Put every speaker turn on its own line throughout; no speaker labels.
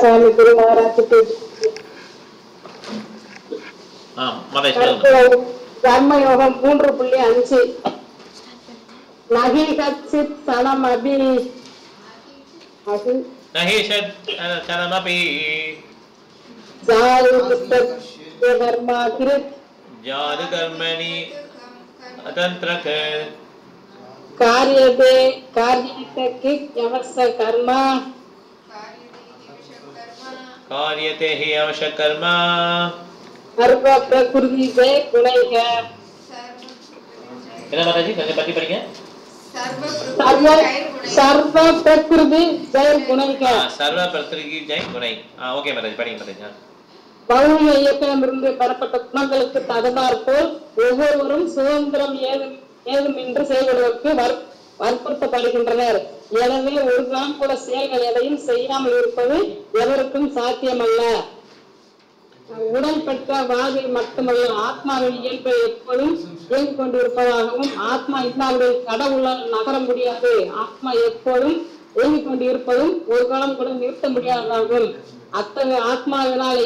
சுவாமி குரு மகாராஜுக்கு கர்மயோகம் 3.5 நகி கச்சித் சனமபி ஜாரு கர்மா கிருத்
ஜாரு கர்மணி அதந்திரக
காரியதே காரியதே யவச கர்மா
காரியதே ஹி அவச கர்மா
सर्व प्रकृति जय गुणैः
என்ன மாதாஜி கொஞ்சம் பத்தி படிங்க
सर्व प्रकृति जय गुणैः
सर्व प्रकृति जय गुणै ஓகே மாதாஜி படிங்க மாதாஜி
பௌதிக இயக்கமிருந்து பெறப்பட்ட குணங்களுக்கு தகுந்தாற்போல் ஒவ்வொருவரும் சுதந்திரம் ஏதும் என்று செயல்படுவதற்கு வற்புறுத்தப்படுகின்றனர். எனவே ஒரு காலம் கூட செயல்கள் எதையும் செய்யாமல் இருப்பது எவருக்கும் சாத்தியமல்ல. உடல் பெற்ற வாழ்வில் மட்டுமல்ல, ஆத்மாவின் இயல்பை எப்போதும் இயங்கிக் கொண்டிருப்பதாகவும் ஆத்மா இல்லாமல் கடவுளால் நகர முடியாது. ஆத்மா எப்போதும் இயங்கிக் கொண்டிருப்பதும் ஒரு காலம் கூட நிறுத்த முடியாததாகும். அத்தகைய ஆத்மாவினால்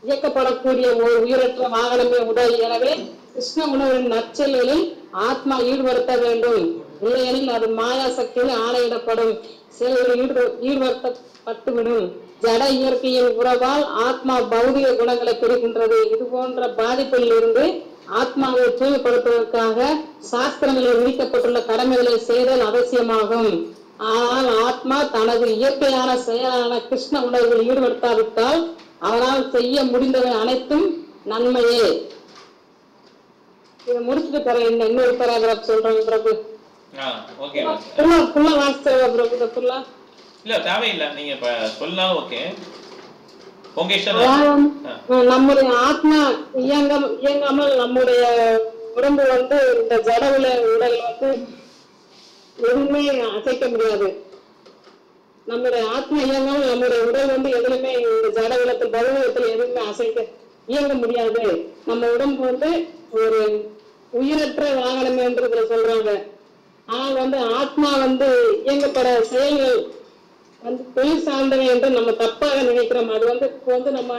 இயக்கப்படக்கூடிய ஒரு உயிரற்ற வாகனமே உடல். எனவே கிருஷ்ண உணர்வின் நற்செயலில் ஆத்மா ஈடுபடுத்த வேண்டும். இல்லையெனில் அது மாயா சக்தியில் ஆணையிடப்படும் செயல்களில் ஈடுபடுத்தப்பட்டுவிடும். ஜட இயற்கையின் உறவால் ஆத்மா பௌதிக குணங்களை பெறுகின்றது. இது போன்ற பாதிப்பில் இருந்து ஆத்மாவை தூய்மைப்படுத்துவதற்காக சாஸ்திரங்களில் விதிக்கப்பட்டுள்ள கடமைகளை செய்தல் அவசியமாகும். ஆனால் ஆத்மா தனது இயற்கையான செயலான கிருஷ்ண உணர்வில் ஈடுபடுத்தாவிட்டால் அவனால் செய்ய முடிந்தவை அனைத்தும் நன்மையே. இதை முடிச்சுட்டு தர இன்னொரு பேராகிராஃப் சொல்றாங்க பிரபு.
இல்ல தேவையில்லை, நீங்க சொல்லலாம். ஓகே,
நம்முடைய ஆத்மா இயங்காமல் நம்முடைய உடம்பு இந்த ஜடவுல உடல் எதுவுமே அசைக்க முடியாது. நம்முடைய ஆத்மா இயங்காமல் நம்முடைய உடல் எதுவுமே இந்த ஜடவுலத்தில் பௌதிகத்தில் எதுவுமே இயங்க முடியாது. நம்ம உடம்பு ஒரு உயிரற்ற வாகனம் என்று சொல்றாங்க. ஆனால் ஆத்மா இயங்கப்பட செயல்கள் தொழில் சார்ந்தவை என்று நம்ம தப்பாக நினைக்கிறோம். அது இப்போ நம்ம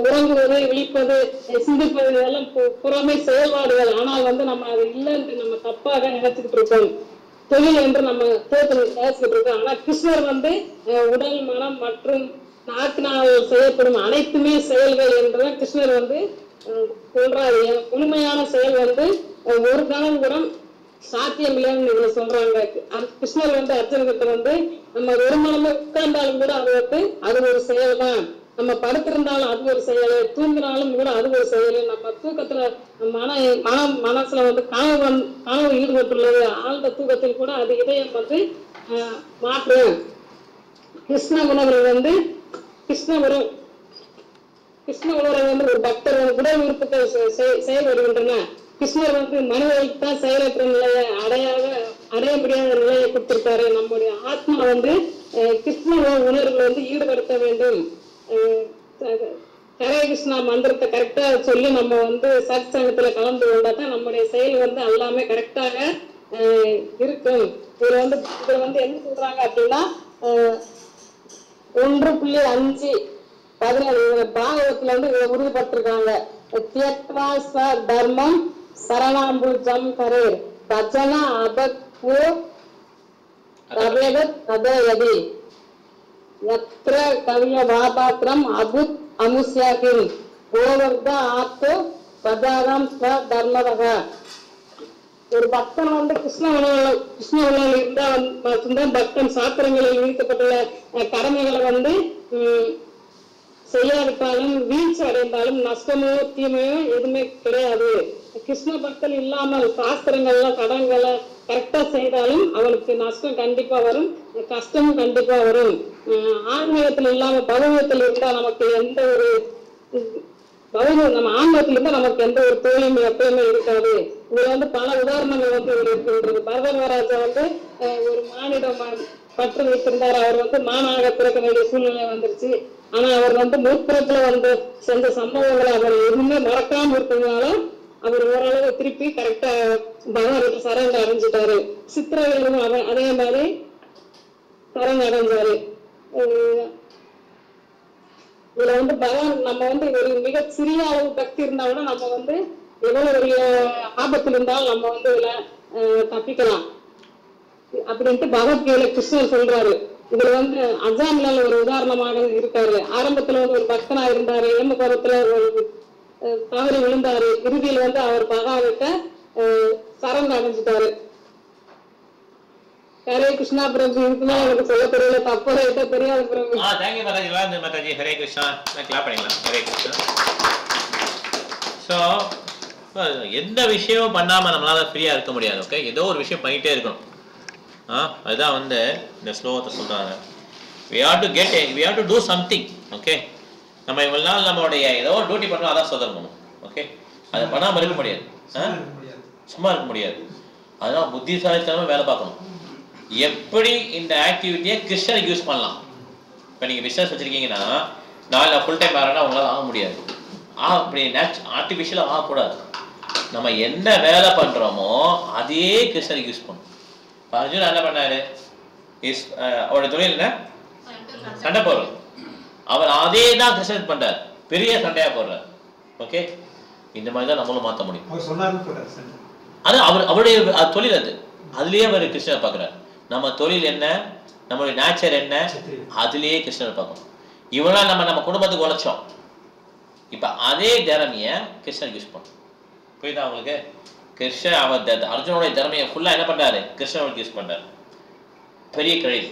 உறங்குவது, விழிப்பது, சிந்திப்பது இதெல்லாம் புறமே செயல்பாடுகள். ஆனால் நம்ம அது இல்லை என்று நம்ம தப்பாக நினைச்சுக்கிட்டு இருக்கோம். தொழில் என்று நம்ம நினைச்சுக்கிட்டு இருக்கோம். ஆனா கிருஷ்ணர் உடல், மனம் மற்றும் நாக்கினால் செய்யப்படும் அனைத்துமே செயல்கள் என்றுதான் கிருஷ்ணர் சொல்றாரு. முழுமையான செயல் ஒரு காலம் கூட சாத்தியம் இல்லைன்னு இவங்க சொல்றாங்க. கிருஷ்ணர் அர்ஜுனகிட்ட நம்ம வெறுமனமே உட்கார்ந்தாலும் கூட அது ஒரு செயல் தான். நம்ம படுத்திருந்தாலும் அது ஒரு செயல், தூங்கினாலும் கூட அது ஒரு செயல். நம்ம தூக்கத்துல மனசுல கனவு ஈடுபட்டுள்ளது. ஆழ்ந்த தூக்கத்தில் கூட அது இதயம் மாற்றும். கிருஷ்ண உணர்வு ஒரு பக்தர் உடல் உறுப்புகள் செயல்படுகின்றன. கிருஷ்ணர் மனிதர்களுக்கு தான் செயலற்ற நிலையை அடைய முடியாத நிலையை கொடுத்திருக்காரு. நம்முடைய ஆத்மா கிருஷ்ண உணர்வுல ஈடுபடுத்த வேண்டும். ஹரே கிருஷ்ணா மந்திரத்தை கரெக்டா சொல்லி நம்ம சத் சங்கத்துல கலந்து கொண்டா தான் நம்முடைய செயல் எல்லாமே கரெக்டாக இருக்கும். இதுல என்ன சொல்றாங்க அப்படின்னா 1.5:17 பாகவத்துல இதை உறுதிப்படுத்திருக்காங்க. தர்மம் சரணாம்புஜம் கரே பஜன அபத்வோ ரவேதத் ததயதி யத்ர கவிய வாபாத்ரம் அபுத் அமுஸ்யாகிம் கோவர்த ஆத்தோ பதாரம் ஸ்வ தர்மதக. ஒரு பக்தன் கிருஷ்ண உணவில் இருந்தா பக்தன் சாத்திரங்களில் விதிக்கப்பட்டுள்ள கடமைகளை செய்யாவிட்டாலும் வீழ்ச்சி அடைந்தாலும் நஷ்டமோ தீமையோ எதுவுமே கிடையாது. கிருஷ்ண பக்தன் இல்லாமல் சாஸ்திரங்கள்ல கடன்களை கரெக்டா செய்தாலும் அவனுக்கு நஷ்டம் கண்டிப்பா வரும், கஷ்டமும் கண்டிப்பா வரும். ஆன்மீகத்தில் இல்லாம பௌதிகத்தில் இருந்தா நமக்கு எந்த ஒரு நம்ம ஆன்மீகத்தில் இருந்தா நமக்கு எந்த ஒரு தோல்வியும் எப்பயுமே இருக்காது. இதுல பல உதாரணங்கள் இருக்கின்றது. பரதவராஜா ஒரு மானிடம் பற்று வைத்திருந்தார். அவர் மானாக பிறக்க வேண்டிய சூழ்நிலை வந்துருச்சு. ஆனா அவர் முற்பிறப்புல சென்ற சம்பவங்களை அவர் எதுவுமே மறக்காம இருக்கிறதுனால அவர் ஓரளவு திருப்பி கரெக்டா பகவானுக்கு சரண் அடைஞ்சிட்டாரு. சித்திரவேலும் அதே மாதிரி சரண் அடைஞ்சாரு. இதுல வந்து பகவான் நம்ம வந்து ஒரு மிக சிறிய அளவு பக்தி இருந்தா கூட நம்ம வந்து எவ்வளவு பெரிய ஆபத்தில் இருந்தாலும் நம்ம வந்து இதுல தப்பிக்கலாம் அப்படின்ட்டு பகவத்கீதையில கிருஷ்ணர் சொல்றாரு. இதுல வந்து அஜாமிலால் ஒரு உதாரணமாக இருக்காரு. ஆரம்பத்துல வந்து ஒரு பக்தனா இருந்தாரு, ஏம பருவத்துல தவறி விழுந்தாரு. இறுதியில் வந்து அவர் பகவான்கிட்ட சரண் அடைஞ்சிட்டாரு. ஹரே கிருஷ்ணா பிரபு. இதுக்குமே எனக்கு சொல்ல தெரியல, தப்பு தெரியாது பிரபு.
தேங்க்யூ மாதாஜி. வாழ்ந்து மாதாஜி. ஹரே கிருஷ்ணா. கிளாப் பண்ணிக்கலாம். ஹரே கிருஷ்ணா. ஸோ எந்த விஷயமும் பண்ணாம நம்மளால ஃப்ரீயா இருக்க முடியாது. ஓகே, ஏதோ ஒரு விஷயம் பண்ணிட்டே இருக்கணும். அதுதான் வந்து இந்த ஸ்லோகத்தை சொல்றாங்க. we have to do something. Okay, நம்ம இவ்வளவு நாள் நம்மளுடைய ஏதோ ஒரு டியூட்டி பண்றோம், அதான் சொல்லணும். ஓகே, அதை பண்ணாம இருக்க முடியாது, சும்மா இருக்க முடியாது. அதெல்லாம் புத்திசாலித்தனமா வேலை பார்க்கணும். எப்படி இந்த ஆக்டிவிட்டியை கிருஷ்ணருக்கு யூஸ் பண்ணலாம். இப்போ நீங்கள் பிஸ்னஸ் வச்சுருக்கீங்கன்னா நாளில் ஃபுல் டைம் ஆகிறனா உங்களால் ஆக முடியாது. அப்படி ஆர்டிஃபிஷியலாக ஆகக்கூடாது. நம்ம என்ன வேலை பண்ணுறோமோ அதே கிருஷ்ணருக்கு யூஸ் பண்ணணும். இப்போ அர்ஜுன் என்ன பண்ணார்? அவரோட தொழில் என்ன? சண்டை போடுறது. அவர் அதே தான் கிருஷ்ணருக்கு பண்ணுறார், பெரிய சண்டையாக போடுறார். ஓகே, இந்த மாதிரி தான் நம்மளும் மாற்ற முடியும். அது அவருடைய தொழில், அதுலேயே அவர் கிருஷ்ணரை பார்க்குறாரு. நம்ம தொழில் என்ன, நம்மளுடைய நேச்சர் என்ன, அதுலேயே கிருஷ்ணரை பார்க்கணும். இவ்வளோ நம்ம குடும்பத்துக்கு உழைச்சோம், இப்போ அதே திறமையை கிருஷ்ணருக்கு யூஸ் பண்ணும். புரியுதா அவங்களுக்கு? கிருஷ்ணன் அவர் அர்ஜுனோடைய திறமையை ஃபுல்லாக என்ன பண்ணுறாரு? கிருஷ்ணனுக்கு யூஸ் பண்ணுறாரு. பெரிய கழிவு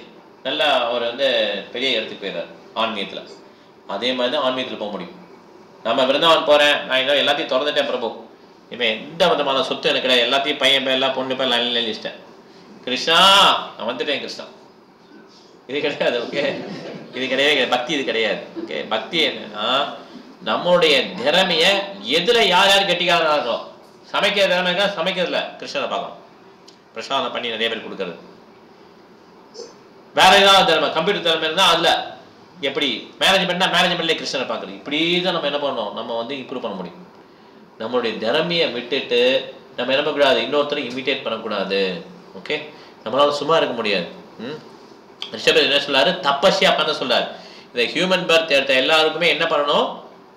நல்லா அவர் வந்து பெரிய இடத்துக்கு போயிடுறாரு ஆன்மீகத்தில். அதே மாதிரி தான் ஆன்மீகத்தில் போக முடியும். நம்ம விருந்தாவன் போகிறேன், நான் இன்னும் எல்லாத்தையும் திறந்துட்டேன் பிரபு, இவன் எந்த விதமான சொத்து எனக்கு கிடையாது, எல்லாத்தையும் பையன் எல்லாம் பொண்ணு பேர் லைனில் எழுதிச்சிட்டேன், கிருஷ்ணா நான் வந்துட்டேன் கிருஷ்ணா, இது கிடையாது. ஓகே, இது கிடையாது பக்தி, இது கிடையாது. ஓகே, பக்தி என்னன்னா நம்மளுடைய திறமையை எதுல யார் யார் கெட்டிக்காரா இருக்கோ, சமைக்கிற திறமைக்கா சமைக்கிறதுல கிருஷ்ணனை பார்க்கணும். பிரசாதம் பண்ணி நிறைய பேர் கொடுக்கறது. வேற ஏதாவது திறமை, கம்ப்யூட்டர் திறமை இருந்தால் அதுல எப்படி மேனேஜ்மெண்ட்னா மேனேஜ்மெண்ட்லேயே கிருஷ்ணனை பார்க்குறது. இப்படி தான் நம்ம என்ன பண்ணணும், நம்ம வந்து இம்ப்ரூவ் பண்ண முடியும். நம்மளுடைய திறமையை விட்டுட்டு நம்ம என்ன பண்ணக்கூடாது, இன்னொருத்தரை இமிட்டேட் பண்ணக்கூடாது. ஓகே, நம்மளால சும்மா இருக்க முடியாது. ரிஷபர் என்ன சொல்லாரு? தபஸ்யா பண்ண சொல்லாரு. இந்த ஹியூமன் பர்த் எடுத்த எல்லாருக்குமே என்ன பண்ணணும்?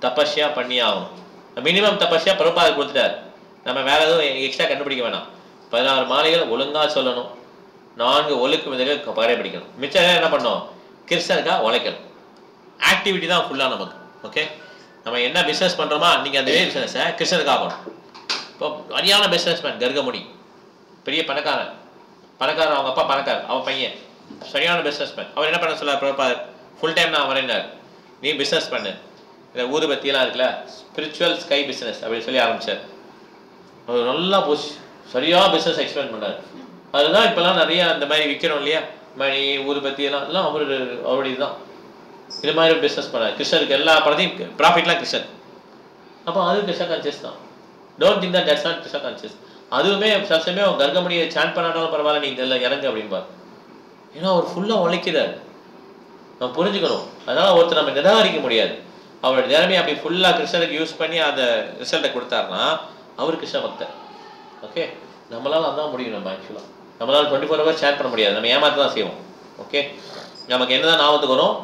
தபஸ்யா பண்ணி ஆகணும். மினிமம் தபஸ்யா பிரபாத கொடுத்துட்டாரு. நம்ம வேற எதுவும் எக்ஸ்ட்ரா கண்டுபிடிக்க வேணாம். 16 மாலைகள் ஒழுங்கா சொல்லணும், 4 ஒழுக்கு விதைகள் கடைபிடிக்கணும். மிச்சம் என்ன பண்ணணும்? கிருஷ்ணனுக்காக உழைக்கணும். ஆக்டிவிட்டி தான் ஃபுல்லாக நமக்கு. ஓகே, நம்ம என்ன பிஸ்னஸ் பண்ணுறோமா, நீங்கள் அந்த பிஸ்னஸை கிருஷ்ணனுக்கு ஆகணும். இப்போ சரியான பிஸ்னஸ் மேன் கர்கமுனி, பெரிய பணக்காரன், அவங்க அப்பா பணக்காரர், அவன் பையன் சரியான பிஸ்னஸ் மேன். அவர் என்ன பண்ண சொல்ல, ஃபுல் டைம் நான் வரேன்னார், நீ பிஸ்னஸ் பண்ணு, இந்த ஊதுபத்தியெல்லாம் இருக்குல்ல, ஸ்பிரிச்சுவல் ஸ்கை பிஸ்னஸ் அப்படின்னு சொல்லி ஆரம்பித்தார். அவர் நல்லா போச்சு, சரியாக பிஸ்னஸ் எக்ஸ்பிளைன் பண்ணார். அதுதான் இப்போல்லாம் நிறையா இந்த மாதிரி விற்கிறோம் இல்லையா, மணி ஊதுபத்தி எல்லாம் அவருடைய இதுதான். இது மாதிரி பிஸ்னஸ் பண்ணார். கிருஷ்ணருக்கு எல்லா படத்தையும் ப்ராஃபிட்லாம் கிருஷ்ணன். அப்போ அது கிருஷ்ண கான்சியஸ் தான். Don't think that that's not Krishna conscious. அதுவுமே சமயமே கர்கமுடியை சாண்ட் பண்ணாட்டாலும் பரவாயில்ல, நீ இதெல்லாம் இறங்கு அப்படின்பார். ஏன்னா அவர் ஃபுல்லாக உழைக்கிறார். நம்ம புரிஞ்சுக்கணும். அதனால ஒருத்தர் நம்ம நிராகரிக்க முடியாது. அவரோட திறமையை அப்படி ஃபுல்லாக கிருஷ்ணருக்கு யூஸ் பண்ணி அந்த ரிசல்ட்டை கொடுத்தாருன்னா அவர் கிருஷ்ண பக்தர். ஓகே, நம்மளால அதான் முடியும். நம்ம ஆக்சுவலாக நம்மளால 24 hours சேட் பண்ண முடியாது, நம்ம ஏமாற்ற தான் செய்வோம். ஓகே, நமக்கு என்ன தான் ஞாபகத்துக்கு வரும்?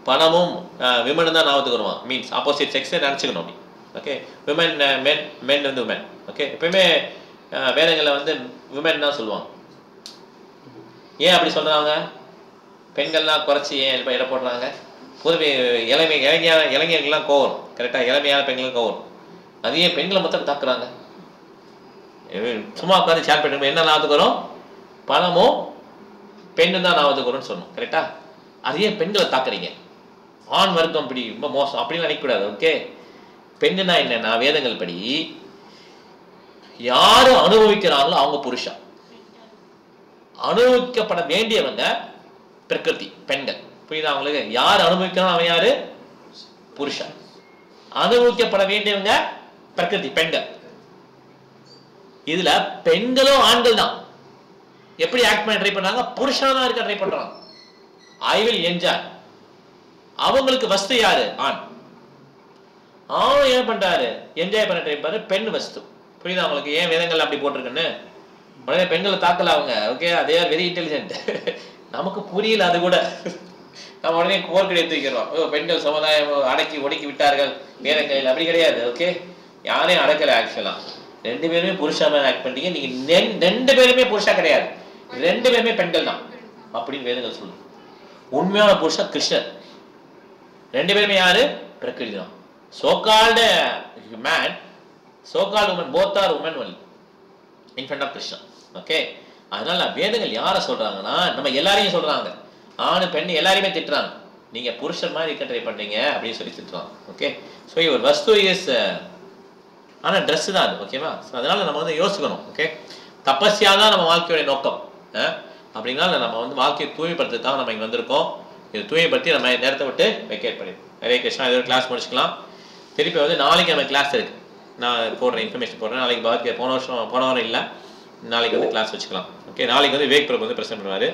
பணமும் விமன் தான் ஞாபகத்துக்கு வருவான். மீன்ஸ் ஆப்போசிட் செக்ஸை நினச்சிக்கணும் அப்படி. ஓகே, விமன் மென் வந்து விமன். ஓகே, எப்பயுமே வேதங்களில் வந்து விமன் தான் சொல்லுவாங்க. ஏன் அப்படி சொல்கிறாங்க? பெண்கள்லாம் குறைச்சி ஏன் இட போடுறாங்க? பொதுவே இளைஞர்கள்லாம் கோவம், கரெக்டாக இளமையான பெண்களும் கோவம். அதையே பெண்களை மொத்தம் தாக்குறாங்க. சும்மா உட்காந்து ஷேர் பண்ணி என்ன ஞாபகத்துக்கு வரும்? பணமும் பெண்ணு தான் ஞாபகத்துக்கு வரும்னு சொன்னோம், கரெக்டா? அதையே பெண்களை தாக்குறீங்க. ஆண் வர்க்கம் அப்படி ரொம்ப மோசம் அப்படின்னு நினைக்கக்கூடாது. ஓகே, பெண்ணுனா என்னன்னா வேதங்கள் படி யாரு அனுபவிக்கிறாங்களோ அவங்க புருஷன், அனுபவிக்கப்பட வேண்டியவங்க பிரகிருதி பெண்கள். புரியுதா அவங்களுக்கு? யார் அனுபவிக்கிறான் அவன் யாரு? புருஷன். அனுபவிக்கப்பட வேண்டியவங்க பிரகிருதி பெண்கள். இதுல பெண்களும் ஆண்கள் தான். எப்படி ஆக்ட் பண்ண ட்ரை பண்றாங்க? புருஷனா தான் இருக்க ட்ரை பண்றாங்க. I will enjoy. அவங்களுக்கு வஸ்து யாரு? ஆண். அவன் என்ன பண்றாரு? என்ஜாய் பண்ண ட்ரை பண்றாரு. பெண் வஸ்து. புரியுதா அவங்களுக்கு? ஏன் வேதங்கள் அப்படி போட்டிருக்குன்னு? உடனே பெண்களை தாக்கல அவங்க. ஓகே, அதே ஆர் வெரி இன்டெலிஜென்ட். நமக்கு புரியல அது கூட. நம்ம உடனே கோர்க்கடை எடுத்து வைக்கிறோம். பெண்கள் சமுதாயம் அடக்கி ஒடுக்கி விட்டார்கள் வேதங்களில். அப்படி கிடையாது. ஓகே, யாரையும் அடக்கலை. ஆக்சுவலா 2 பேருமே புருஷா மேல ஆக்ட் பண்ணிட்டீங்க. நீங்க 2 பேருமே புருஷா கிடையாது, 2 பேருமே பெண்கள் தான் அப்படின்னு வேதங்கள் சொல்லு. உண்மையான புருஷா கிருஷ்ணர். 2 பேருமே யாரு? பிரகிருதி தான். So called man, so called woman, both are woman only in front of Krishna. Okay, அதனால வேதங்கள் யாரை சொல்றாங்கன்னா நம்ம எல்லாரையும் சொல்றாங்க. ஆணு பெண் எல்லாரையுமே திட்டுறாங்க. நீங்க புருஷன் மாதிரி இருக்க ட்ரை பண்றீங்க அப்படின்னு சொல்லி திட்டுறாங்க. ஓகே, ஸோ ஒரு வஸ்து இஸ் ஆனா ட்ரெஸ் தான் அது. ஓகேவா? அதனால நம்ம வந்து யோசிக்கணும். ஓகே, தபஸ்யா தான் நம்ம வாழ்க்கையோட நோக்கம். அப்படின்னால நம்ம வந்து வாழ்க்கையை தூய்மைப்படுத்துறதுக்காக நம்ம இங்கே வந்திருக்கோம். இதை தூய்மைப்படுத்தி நம்ம நேரத்தை விட்டு வெக்கேட் பண்ணிடுவோம். ஹரே கிருஷ்ணா. இதோட கிளாஸ் முடிச்சுக்கலாம். திருப்பி வந்து நாளைக்கு நம்ம கிளாஸ் இருக்கு. நான் போடுறேன், இன்ஃபர்மேஷன் போடுறேன். நாளைக்கு பகவத்கீதை போன வாரம் இல்லை, நாளைக்கு வந்து கிளாஸ் வச்சுக்கலாம். ஓகே, நாளைக்கு வந்து விவேக் பிரபு வந்து பிரசன்ட் பண்ணுவார்.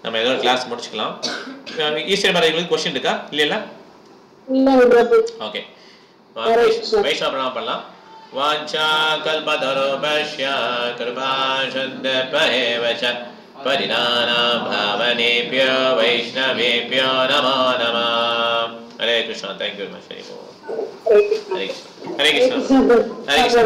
நம்ம ஏதோ கிளாஸ் முடிச்சுக்கலாம். ஈஸ்வரி மாதவர்களுக்கு கொஸ்டின் இருக்கா? இல்லையா? ஓகே, வைஷ்ணவ பிரணாமம் பண்ணலாம். வாஞ்சா கல்பதரோபஸ்ய கிருபா சந்தர்பஹேவச பரிணானாம் பாவனேப்யோ வைஷ்ணவேப்யோ நமோ நமः. Hare Krishna. Thank you very much. Hare Krishna. Hare Krishna. Hare Krishna.